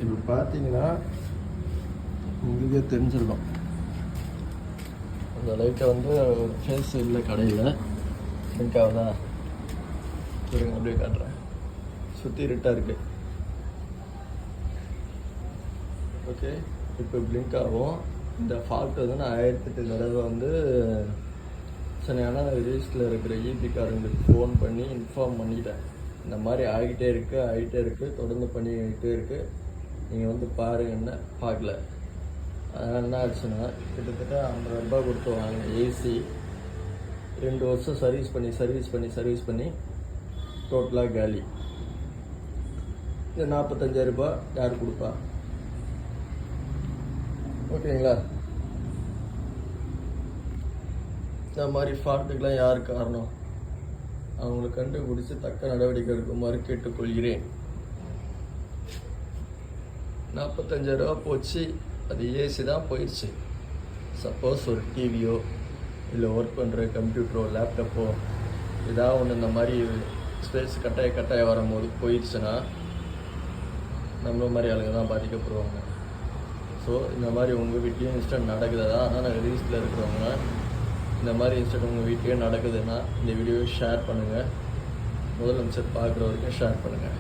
இப்போ பார்த்தீங்கன்னா உங்களுக்கே தெரிஞ்சிருக்கும் அந்த லைட்டை வந்து ஃபேஸ் இல்லை கடையில் பிளிங்க் ஆகுதா இருங்க அப்படியே காட்டுறேன். சுற்றி இருட்டாக இருக்குது. ஓகே, இப்போ பிளிங்க் ஆகும். இந்த ஃபால்ட் வந்து நான் 1008 தடவை வந்து சரியான ரிஜிஸ்டரில் இருக்கிற ஈபிக்காரங்களுக்கு ஃபோன் பண்ணி இன்ஃபார்ம் பண்ணிட்டேன். இந்த மாதிரி ஆகிட்டே இருக்குது, தொடர்ந்து பண்ணிக்கிட்டே இருக்குது, நீங்கள் வந்து பாருங்கன்னு பார்க்கல. அதனால் என்ன ஆச்சுன்னா கிட்டத்தட்ட 50 ரூபா கொடுத்து வாங்க ஏசி 2 வருஷம் சர்வீஸ் பண்ணி டோட்டலாக காலி. இந்த 45,000 ரூபா யார் கொடுப்பா? ஓகேங்களா? இந்த மாதிரி ஃபால்ட்டுக்கெலாம் யார் காரணம்? அவங்களை கண்டுபிடிச்சி தக்க நடவடிக்கை எடுக்குமாறு கேட்டுக்கொள்கிறேன். 45,000 ரூபா போச்சு, அது ஏசி தான் போயிடுச்சு. சப்போஸ் ஒரு டிவியோ இல்லை ஒர்க் பண்ணுற கம்ப்யூட்டரோ லேப்டாப்போ ஏதாவது ஒன்று இந்த மாதிரி ஸ்பேஸ் கட்டாய வரும்போது போயிடுச்சுன்னா நம்மள மாதிரி ஆளுங்க தான் பாதிக்கப்படுவாங்க. ஸோ இந்த மாதிரி உங்கள் வீட்லேயும் இன்ஸ்டன்ட் நடக்குதா? ஆனால் நாங்கள் ரீல்ஸில் இருக்கிறவங்க இந்த மாதிரி இன்ஸ்டன்ட் உங்கள் வீட்லேயே நடக்குதுன்னா இந்த வீடியோவை ஷேர் பண்ணுங்கள். முதலமைச்சர் பார்க்குற வரைக்கும் ஷேர் பண்ணுங்கள்.